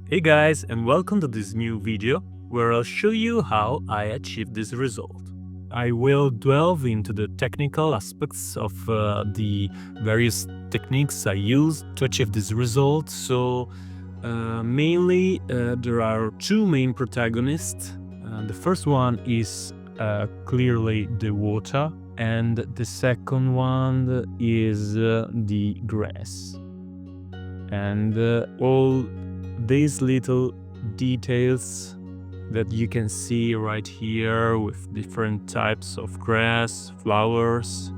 Hey guys, and welcome to this new video where I'll show you how I achieved this result. I will delve into the technical aspects of the various techniques I used to achieve this result. Mainly there are two main protagonists. The first one is clearly the water, and the second one is the grass. And all these little details that you can see right here with different types of grass, flowers,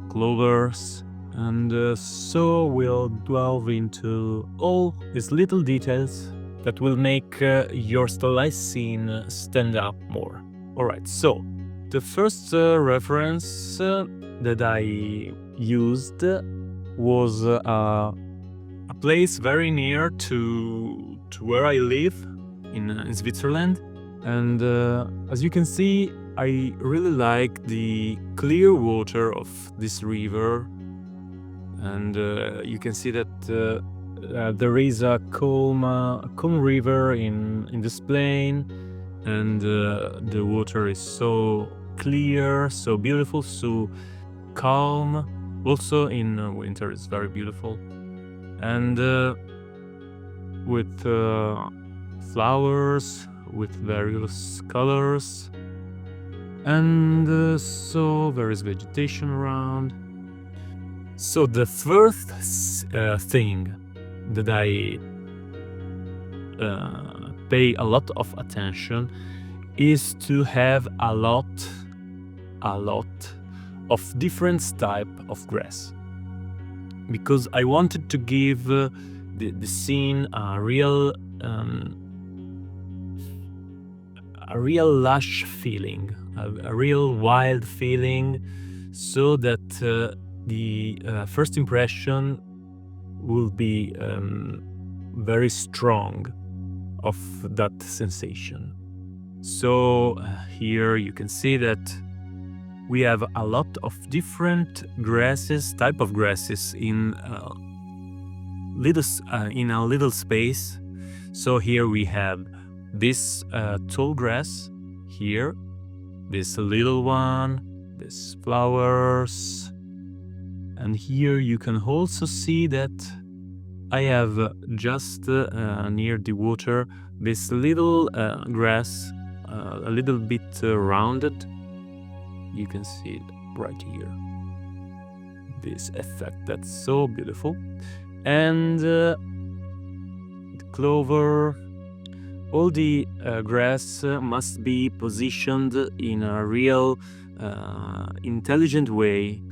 clovers, and so we'll delve into all these little details that will make your stylized scene stand up more. Alright, so the first reference that I used was a place very near to where I live in Switzerland, and as you can see, I really like the clear water of this river, and you can see that there is a calm river in this plain, and the water is so clear, so beautiful, so calm. Also in winter it's very beautiful, and with flowers with various colors, and so there is vegetation around. So the first thing that I pay a lot of attention is to have a lot of different type of grass, because I wanted to give the scene a real lush feeling, a real wild feeling, so that the first impression will be very strong of that sensation. So here you can see that we have a lot of different type of grasses in a little space. So here we have this tall grass here, this little one, this flowers, and here you can also see that I have just near the water this little grass, a little bit rounded. You can see it right here, this effect that's so beautiful. And the clover, all the grass must be positioned in a real intelligent way,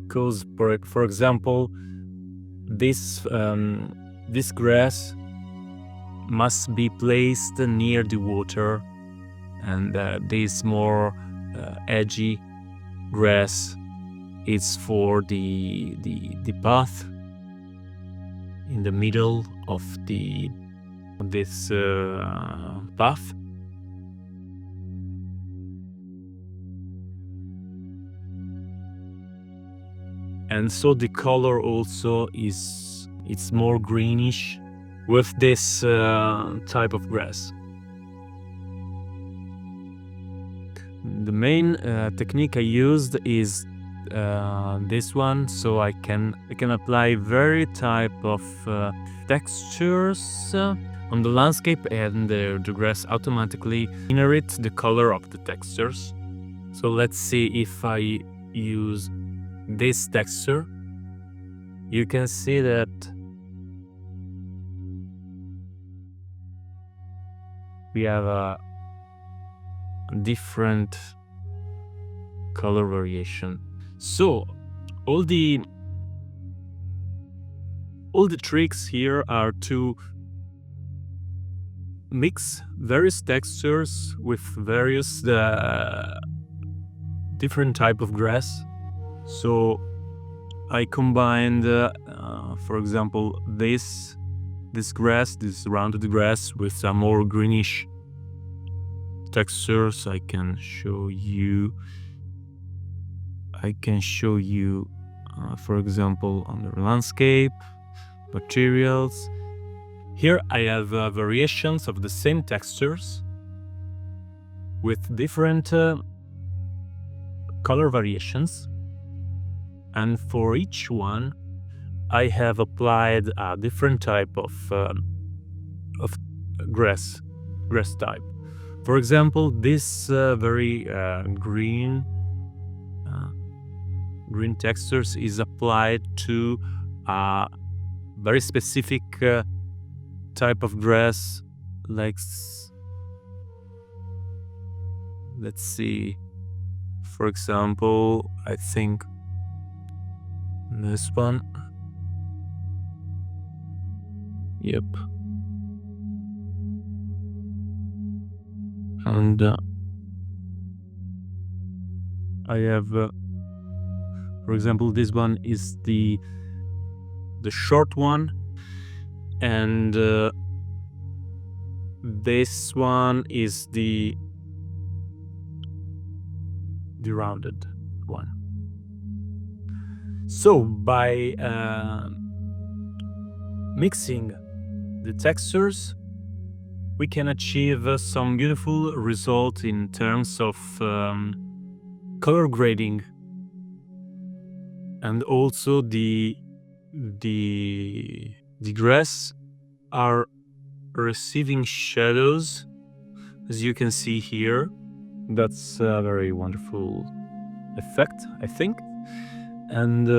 because for example this grass must be placed near the water, and this more edgy grass is for the path in the middle of this path. And so the color also it's more greenish with this type of grass. The main technique I used is this one, so I can apply very type of textures on the landscape, and the grass automatically generates the color of the textures. So let's see if I use this texture. You can see that we have a different color variation. So all the tricks here are to mix various textures with various different type of grass. So I combined, for example, this grass, this rounded grass, with some more greenish textures. I can show you, for example, on the landscape, materials, Here I have variations of the same textures with different color variations, and for each one I have applied a different type of grass type. For example, this very green textures is applied to a very specific type of grass, like let's see, for example, I think this one. Yep. And I have, for example, this one is the short one, and this one is the rounded one. So by mixing the textures, we can achieve some beautiful result in terms of color grading, and also the grass are receiving shadows, as you can see here. That's a very wonderful effect, I think. And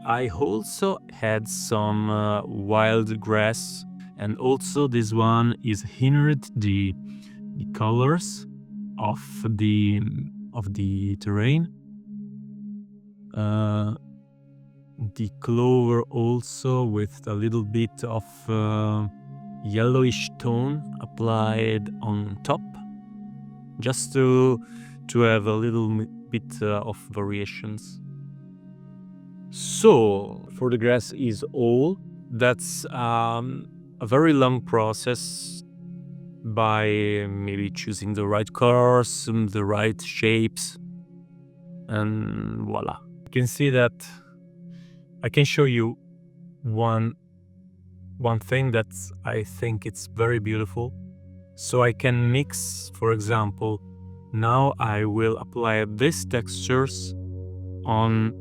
I also had some wild grass, and also this one is hindered the colors of the terrain. The clover also with a little bit of yellowish tone applied on top, just to have a little bit of variations. So for the grass is all. That's a very long process by maybe choosing the right colors, the right shapes, and voila. You can see that I can show you one thing that I think it's very beautiful. So I can mix, for example, now I will apply these textures on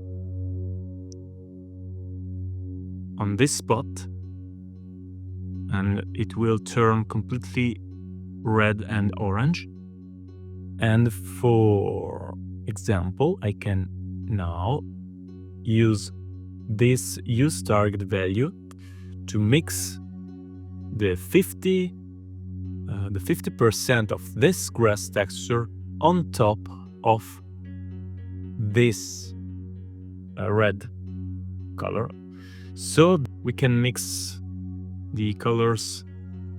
this spot, and it will turn completely red and orange. And for example, I can now use this use target value to mix the 50% of this grass texture on top of this red color. So we can mix the colors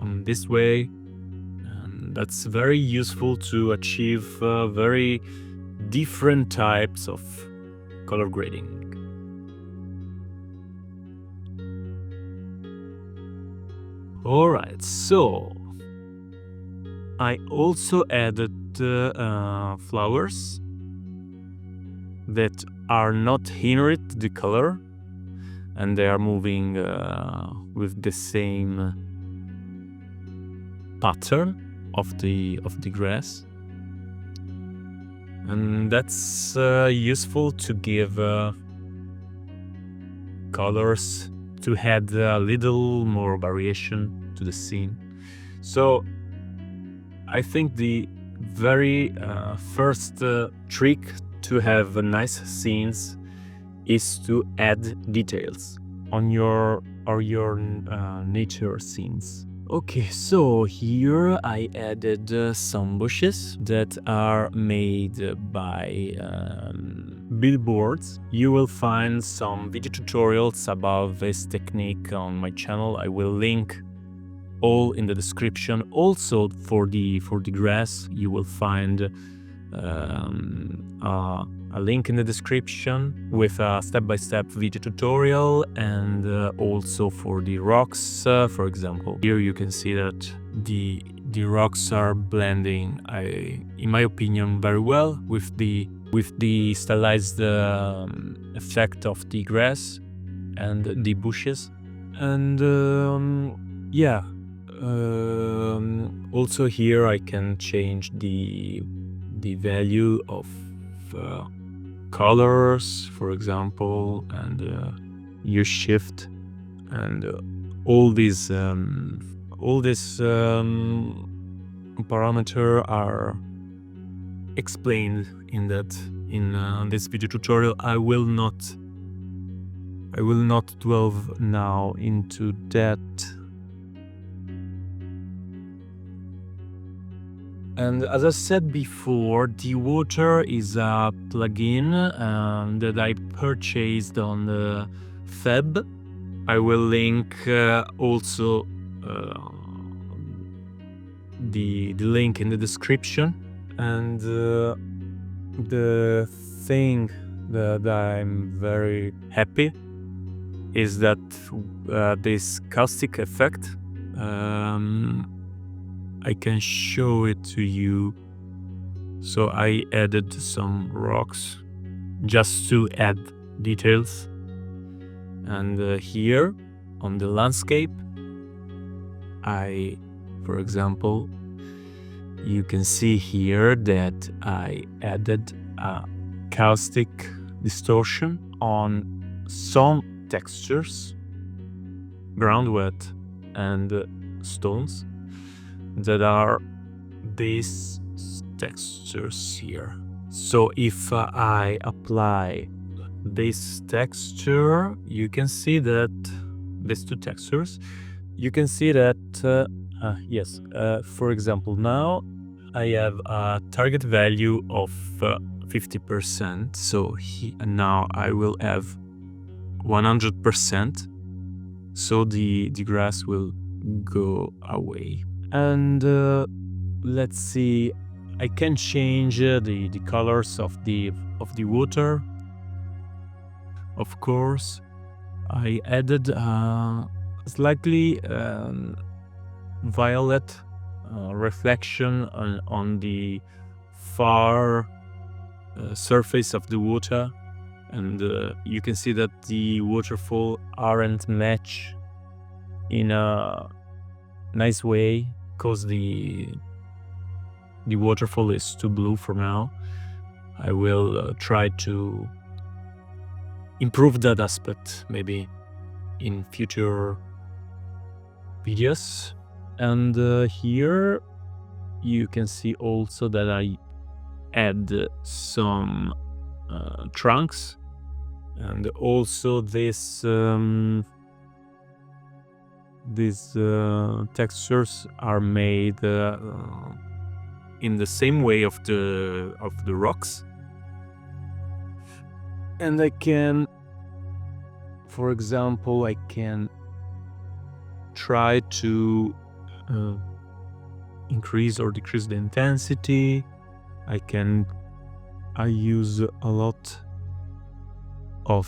on this way, and that's very useful to achieve very different types of color grading. Alright, so I also added flowers that are not hindered the color, and they are moving with the same pattern of the grass, and that's useful to give colors, to add a little more variation to the scene. So I think the very first trick to have nice scenes is to add details on your nature scenes. Okay, so here I added some bushes that are made by billboards. You will find some video tutorials about this technique on my channel. I will link all in the description. Also for the grass, you will find a link in the description with a step-by-step video tutorial, and also for the rocks, for example. Here you can see that the rocks are blending, in my opinion, very well with the stylized effect of the grass and the bushes. And yeah, Also here I can change the value of colors, for example, and use shift, and all these parameters are explained in this video tutorial. I will not delve now into that. And as I said before, the water is a plugin that I purchased on the Feb. I will link also the link in the description. And the thing that I'm very happy is that this caustic effect, I can show it to you. So I added some rocks just to add details. And here on the landscape, for example, you can see here that I added a caustic distortion on some textures, ground wet and stones, that are these textures here. So if I apply this texture, you can see that these two textures, you can see that yes, for example, now I have a target value of 50%. So now I will have 100%. So the grass will go away. And let's see, I can change the colors of the water. Of course, I added slightly violet reflection on the far surface of the water, and you can see that the waterfall aren't match in a nice way, because the waterfall is too blue for now. I will try to improve that aspect maybe in future videos. And here you can see also that I add some trunks, and also these textures are made in the same way of the rocks. And I can, for example, I can try to increase or decrease the intensity. I use a lot of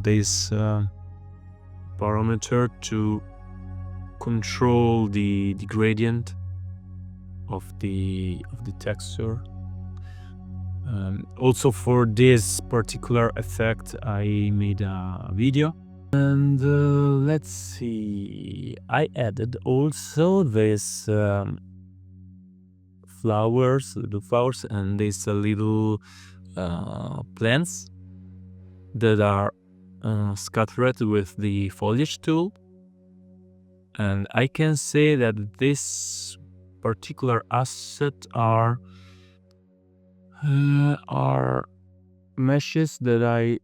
this parameter to control the gradient of the texture. Also for this particular effect I made a video. And let's see, I added also this little flowers and these little plants that are scattered with the foliage tool. And I can say that this particular asset are meshes that I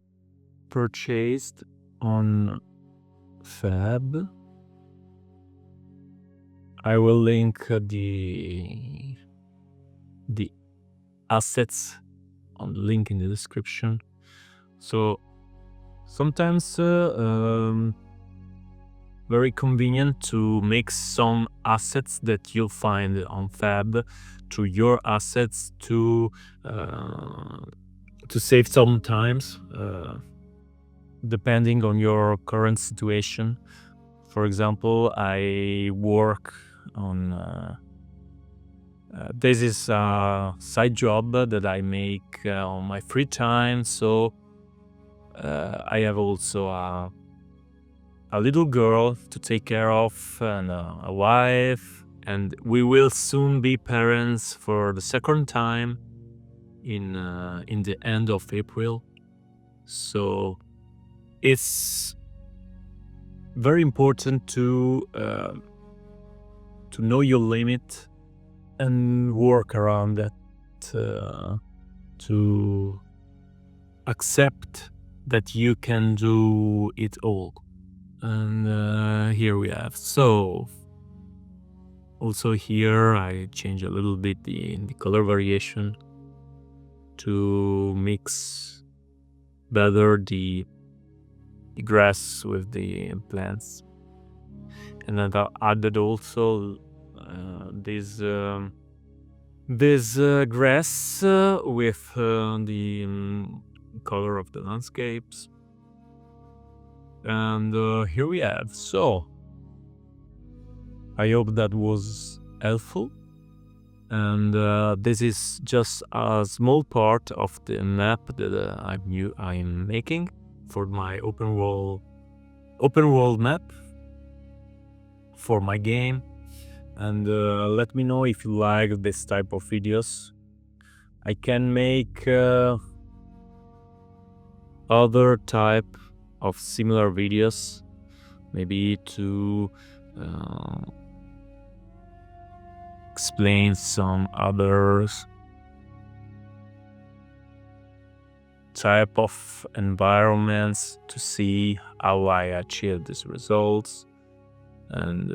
purchased on Fab. I will link the assets on the link in the description. So sometimes very convenient to mix some assets that you'll find on Fab to your assets to save some times depending on your current situation. For example, I work on this is a side job that I make on my free time, so I have also a a little girl to take care of and a wife, and we will soon be parents for the second time in the end of April. So it's very important to know your limit and work around that, to accept that you can do it all. And here we have. So also here I change a little bit the color variation to mix better the grass with the plants. And then I added also this grass with the color of the landscapes. And here we have. So I hope that was helpful. And this is just a small part of the map that I'm making for my open world map for my game. And let me know if you like this type of videos. I can make other type of similar videos, maybe to explain some others type of environments to see how I achieve these results. And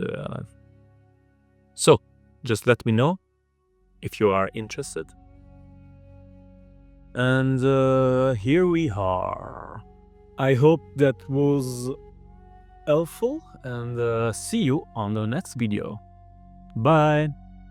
so just let me know if you are interested. And here we are. I hope that was helpful, and see you on the next video. Bye.